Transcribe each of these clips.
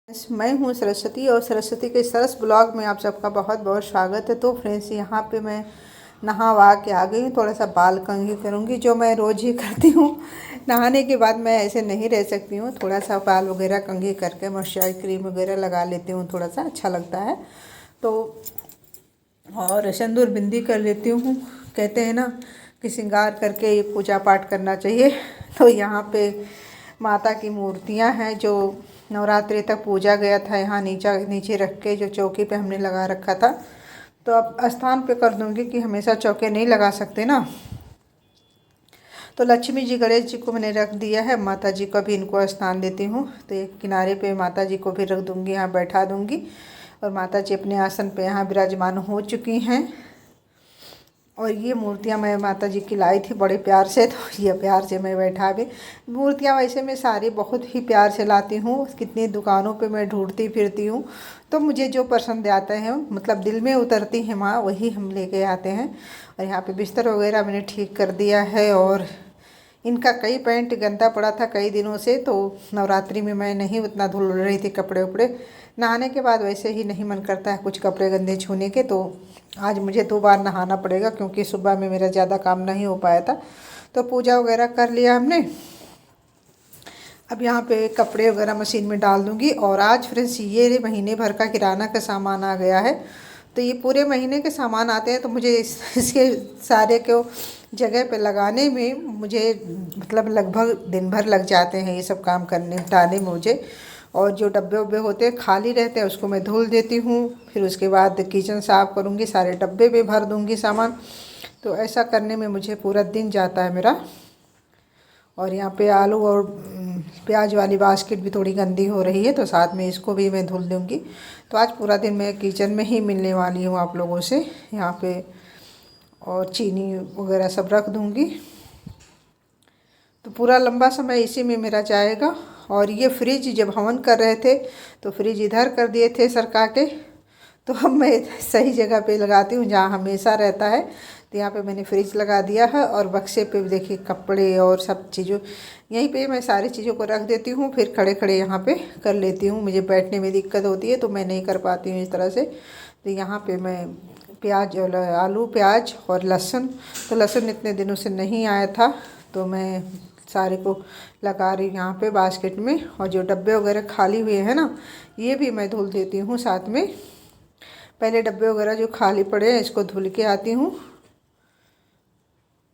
मैं हूं सरस्वती और सरस्वती के सरस ब्लॉग में आप सबका बहुत बहुत स्वागत है। तो फ्रेंड्स, यहाँ पे मैं नहा वहा के आ गई हूँ। थोड़ा सा बाल कंघी करूँगी, जो मैं रोज़ ही करती हूँ। नहाने के बाद मैं ऐसे नहीं रह सकती हूँ। थोड़ा सा बाल वगैरह कंघी करके मॉइस्चराइज क्रीम वगैरह लगा लेती हूँ, थोड़ा सा अच्छा लगता है। तो और सिंदूर बिंदी कर लेती हूँ। कहते हैं ना कि श्रृंगार करके ये पूजा पाठ करना चाहिए। तो यहाँ पे माता की मूर्तियाँ हैं जो नवरात्रि तक पूजा गया था। यहाँ नीचे रख के जो चौकी पे हमने लगा रखा था, तो अब स्थान पे कर दूँगी कि हमेशा चौके नहीं लगा सकते ना। तो लक्ष्मी जी गणेश जी को मैंने रख दिया है, माता जी को भी इनको स्थान देती हूँ। तो एक किनारे पे माता जी को भी रख दूँगी, यहाँ बैठा दूँगी। और माता जी अपने आसन पे यहाँ विराजमान हो चुकी हैं। और ये मूर्तियाँ मैं माता जी की लाई थी बड़े प्यार से, तो ये प्यार से मैं बैठा भी। मूर्तियाँ वैसे मैं सारी बहुत ही प्यार से लाती हूँ। कितनी दुकानों पे मैं ढूंढती फिरती हूँ, तो मुझे जो पसंद आते हैं, मतलब दिल में उतरती हैं माँ, वही हम लेके आते हैं। और यहाँ पे बिस्तर वगैरह मैंने ठीक कर दिया है। और इनका कई पैंट गंदा पड़ा था कई दिनों से, तो नवरात्रि में मैं नहीं उतना धुल रही थी कपड़े उपड़े। नहाने के बाद वैसे ही नहीं मन करता है कुछ कपड़े गंदे छूने के, तो आज मुझे 2 बार नहाना पड़ेगा क्योंकि सुबह में मेरा ज़्यादा काम नहीं हो पाया था। तो पूजा वगैरह कर लिया हमने। अब यहाँ पे कपड़े वगैरह मशीन में डाल दूँगी। और आज फ्रेंड्स ये महीने भर का किराना का सामान आ गया है। तो ये पूरे महीने के सामान आते हैं, तो मुझे इसके सारे को जगह पे लगाने में मुझे मतलब लगभग दिन भर लग जाते हैं ये सब काम करने निपटाने में मुझे। और जो डब्बे वब्बे होते हैं खाली रहते हैं उसको मैं धुल देती हूँ। फिर उसके बाद किचन साफ़ करूँगी, सारे डब्बे में भर दूँगी सामान। तो ऐसा करने में मुझे पूरा दिन जाता है मेरा। और यहाँ पे आलू और प्याज वाली बास्केट भी थोड़ी गंदी हो रही है, तो साथ में इसको भी मैं धुल दूँगी। तो आज पूरा दिन मैं किचन में ही मिलने वाली हूँ आप लोगों से यहाँ पे। और चीनी वगैरह सब रख दूँगी, तो पूरा लंबा समय इसी में मेरा जाएगा। और ये फ्रिज जब हवन कर रहे थे तो फ्रिज इधर कर दिए थे सरका के, तो अब मैं सही जगह पे लगाती हूँ जहाँ हमेशा रहता है। तो यहाँ पे मैंने फ्रिज लगा दिया है। और बक्से पे देखिए कपड़े और सब चीज़ों, यहीं पे मैं सारी चीज़ों को रख देती हूँ। फिर खड़े खड़े यहाँ पे कर लेती हूँ। मुझे बैठने में दिक्कत होती है तो मैं नहीं कर पाती हूँ इस तरह से। तो यहाँ पे मैं प्याज और आलू प्याज और लहसुन, तो लहसुन इतने दिनों से नहीं आया था, तो मैं सारे को लगा रही यहाँ पे बास्केट में। और जो डब्बे वगैरह खाली हुए हैं ना, ये भी मैं धुल देती हूँ साथ में। पहले डब्बे वगैरह जो खाली पड़े हैं इसको धुल के आती हूँ।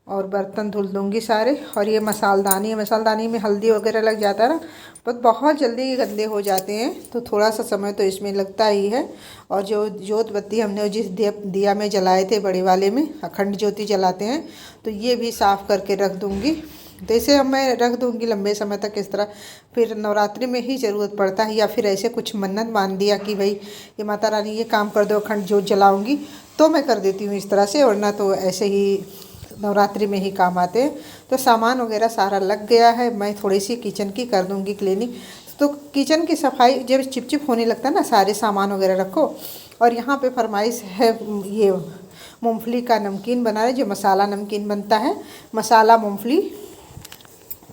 और बर्तन धुल दूँगी सारे। और ये मसालदानी है, मसालदानी में हल्दी वगैरह लग जाता है ना, बट बहुत जल्दी गंदे हो जाते हैं, तो थोड़ा सा समय तो इसमें लगता ही है। और जो जोत बत्ती हमने जिस दिया में जलाए थे, बड़े वाले में अखंड ज्योति जलाते हैं, तो ये भी साफ़ करके रख दूँगी। तो इसे अब मैं रख दूँगी लंबे समय तक इस तरह। फिर नवरात्रि में ही ज़रूरत पड़ता है, या फिर ऐसे कुछ मन्नत मान दिया कि भाई ये माता रानी ये काम कर दो, अखंड ज्योत जलाऊँगी, तो मैं कर देती हूँ इस तरह से। वरना तो ऐसे ही नवरात्रि में ही काम आते हैं। तो सामान वगैरह सारा लग गया है। मैं थोड़ी सी किचन की कर दूँगी क्लीनिंग। तो किचन की सफाई जब चिपचिप होने लगता है ना, सारे सामान वगैरह रखो। और यहाँ पे फरमाइश है ये मूंगफली का नमकीन बना रहे, जो मसाला नमकीन बनता है, मसाला मूंगफली।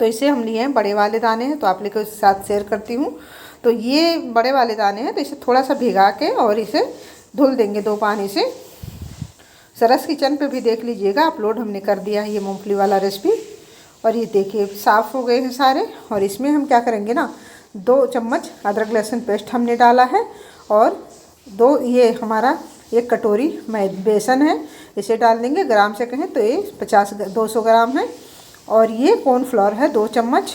तो इसे हम लिए हैं बड़े वाले दाने हैं, तो आप लोगों के साथ शेयर करती हूँ। तो ये बड़े वाले दाने हैं, तो इसे थोड़ा सा भिगा के और इसे धुल देंगे 2 पानी से। सरस किचन पे भी देख लीजिएगा, अपलोड हमने कर दिया है ये मूंगफली वाला रेसिपी। और ये देखिए साफ़ हो गए हैं सारे। और इसमें हम क्या करेंगे ना, 2 चम्मच अदरक लहसुन पेस्ट हमने डाला है। और 2 ये हमारा 1 कटोरी बेसन है, इसे डाल देंगे। ग्राम से कहें तो ये 200 ग्राम है। और ये कॉर्नफ्लोर है 2 चम्मच,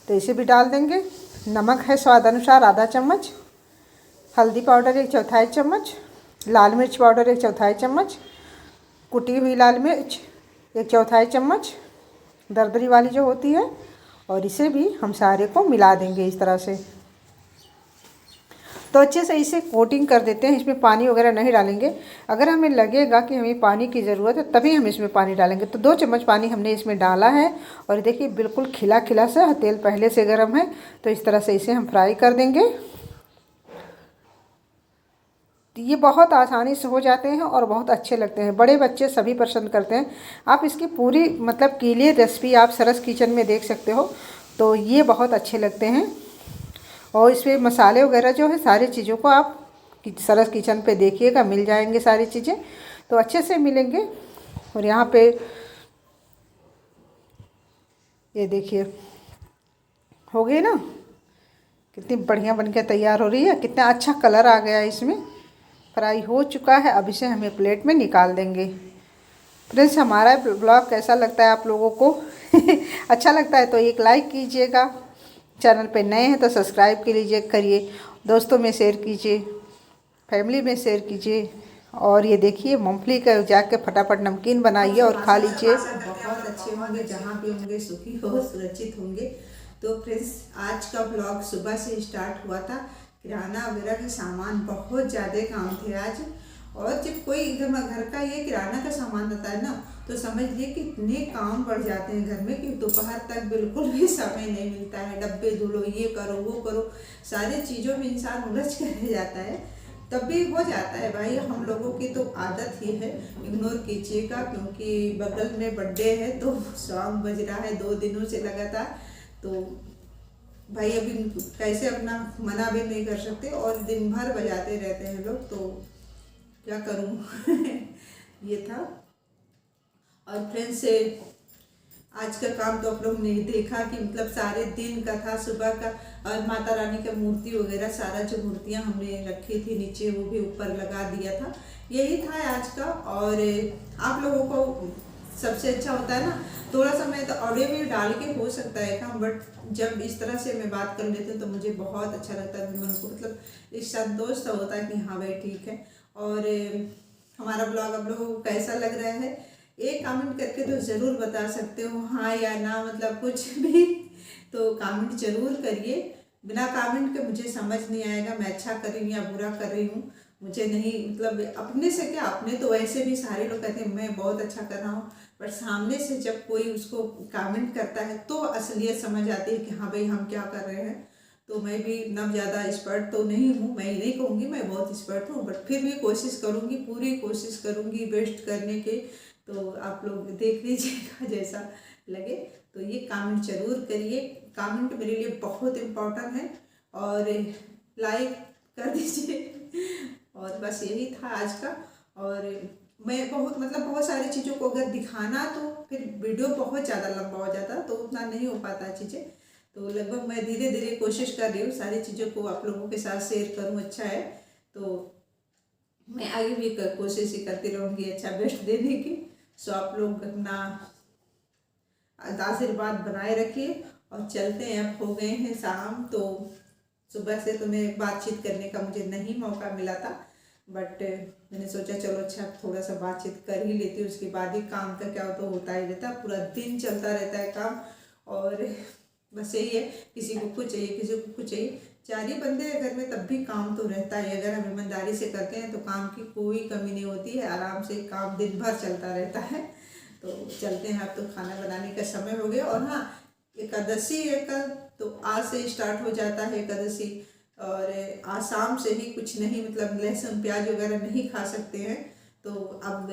तो इसे भी डाल देंगे। नमक है स्वाद अनुसार आधा चम्मच। हल्दी पाउडर 1/4 चम्मच। लाल मिर्च पाउडर 1/4 चम्मच। कुटी हुई लाल मिर्च 1/4 चम्मच, दरदरी वाली जो होती है। और इसे भी हम सारे को मिला देंगे इस तरह से। तो अच्छे से इसे कोटिंग कर देते हैं। इसमें पानी वगैरह नहीं डालेंगे। अगर हमें लगेगा कि हमें पानी की ज़रूरत है तभी हम इसमें पानी डालेंगे। तो 2 चम्मच पानी हमने इसमें डाला है। और देखिए बिल्कुल खिला खिला सा, तेल पहले से गर्म है, तो इस तरह से इसे हम फ्राई कर देंगे। ये बहुत आसानी से हो जाते हैं और बहुत अच्छे लगते हैं। बड़े बच्चे सभी पसंद करते हैं। आप इसकी पूरी मतलब क्लियर रेसिपी आप सरस किचन में देख सकते हो। तो ये बहुत अच्छे लगते हैं। और इसमें मसाले वगैरह जो है सारी चीज़ों को आप सरस किचन पे देखिएगा, मिल जाएंगे सारी चीज़ें, तो अच्छे से मिलेंगे। और यहाँ पे ये देखिए हो गई ना, कितनी बढ़िया बनके तैयार हो रही है, कितना अच्छा कलर आ गया है इसमें। फ्राई हो चुका है, अब इसे हमें प्लेट में निकाल देंगे। फ्रेंड्स, हमारा ब्लॉग कैसा लगता है आप लोगों को? अच्छा लगता है तो एक लाइक कीजिएगा, चैनल पे नए हैं तो सब्सक्राइब के लीजिए करिए, दोस्तों में शेयर कीजिए, फैमिली में शेयर कीजिए। और ये देखिए मूंगफली का जाके फटाफट नमकीन बनाइए और खा लीजिए। बहुत अच्छे होंगे, जहाँ भी होंगे सुखी हो, सुरक्षित होंगे। तो फ्रेंड्स, आज का ब्लॉग सुबह से स्टार्ट हुआ था। किराना वगैरह के सामान बहुत ज़्यादा काम थे आज। और जब कोई एकदम घर का ये किराना का सामान आता है ना, तो समझिए कि इतने काम बढ़ जाते हैं घर में कि दोपहर तक बिल्कुल भी समय नहीं मिलता है। डब्बे धुलो, ये करो वो करो, सारी चीज़ों में इंसान उलझ कर रह जाता है। तब भी हो जाता है भाई, हम लोगों की तो आदत ही है, इग्नोर कीजिएगा। क्योंकि बगल में बर्थडे है तो सॉन्ग बज रहा है 2 दिनों से लगातार, तो भाई अभी कैसे अपना मना भी नहीं कर सकते, और दिन भर बजाते रहते हैं लोग, तो क्या करूं। ये था। और फ्रेंड्स, आज का काम तो आप लोग ने देखा कि मतलब सारे दिन का था, सुबह का। और माता रानी का मूर्ति वगैरह सारा जो मूर्तियां हमने रखी थी नीचे, वो भी ऊपर लगा दिया था। यही था आज का। और आप लोगों को सबसे अच्छा होता है ना, थोड़ा सा मैं तो ऑडियो भी डाल के हो सकता है काम, बट जब इस तरह से मैं बात कर लेती हूँ तो मुझे बहुत अच्छा लगता है, मन को मतलब इस संतोष सा होता है कि हाँ भाई ठीक है। और हमारा ब्लॉग आप लोगों को कैसा लग रहा है, एक कमेंट करके तो ज़रूर बता सकते हो, हाँ या ना, मतलब कुछ भी। तो कमेंट जरूर करिए, बिना कमेंट के मुझे समझ नहीं आएगा मैं अच्छा कर रही हूँ या बुरा कर रही हूँ। मुझे नहीं, मतलब अपने से क्या, अपने तो वैसे भी सारे लोग कहते हैं मैं बहुत अच्छा कर रहा हूँ, पर सामने से जब कोई उसको कमेंट करता है तो असलियत समझ आती है कि हाँ भाई हम क्या कर रहे हैं। तो मैं भी ना ज़्यादा एक्सपर्ट तो नहीं हूँ, मैं नहीं कहूँगी मैं बहुत एक्सपर्ट हूँ, बट फिर भी कोशिश करूँगी, पूरी कोशिश करूँगी बेस्ट करने के। तो आप लोग देख लीजिएगा जैसा लगे। तो ये कमेंट जरूर करिए, कमेंट मेरे लिए बहुत इम्पोर्टेंट है, और लाइक कर दीजिए। और बस यही था आज का। और मैं बहुत मतलब बहुत सारी चीज़ों को अगर दिखाना तो फिर वीडियो बहुत ज़्यादा लंबा हो जाता, तो उतना नहीं हो पाता चीज़ें। तो लगभग मैं धीरे धीरे कोशिश कर रही हूँ सारी चीज़ों को आप लोगों के साथ शेयर करूँ, अच्छा है। तो मैं आगे भी कोशिश ही करती रहूँगी अच्छा बेस्ट देने की। सो आप लोग अपना आशीर्वाद बनाए रखिए। और चलते हैं, अब हो गए हैं शाम, तो सुबह से तो मैं बातचीत करने का मुझे नहीं मौका मिला था, बट मैंने सोचा चलो अच्छा थोड़ा सा बातचीत कर ही लेती हूँ, उसके बाद ही काम का क्या तो होता ही रहता है, पूरा दिन चलता रहता है काम। और बस यही है, किसी को कुछ चाहिए किसी को कुछ चाहिए, 4 ही बंदे हैं घर में, तब भी काम तो रहता है। अगर हम ईमानदारी से करते हैं तो काम की कोई कमी नहीं होती है, आराम से काम दिन भर चलता रहता है। तो चलते हैं, अब तो खाना बनाने का समय हो गया। और हाँ, एकादशी है कल, तो आज से स्टार्ट हो जाता है एकादशी। और आज शाम से ही कुछ नहीं, मतलब लहसुन प्याज वगैरह नहीं खा सकते हैं। तो अब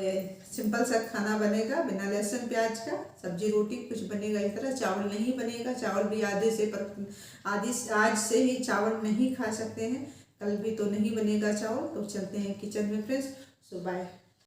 सिंपल सा खाना बनेगा बिना लहसुन प्याज का, सब्जी रोटी कुछ बनेगा इस तरह, चावल नहीं बनेगा। चावल भी आदि आज से ही चावल नहीं खा सकते हैं, कल भी तो नहीं बनेगा चावल। तो चलते हैं किचन में फ्रेंड्स। सो बाय।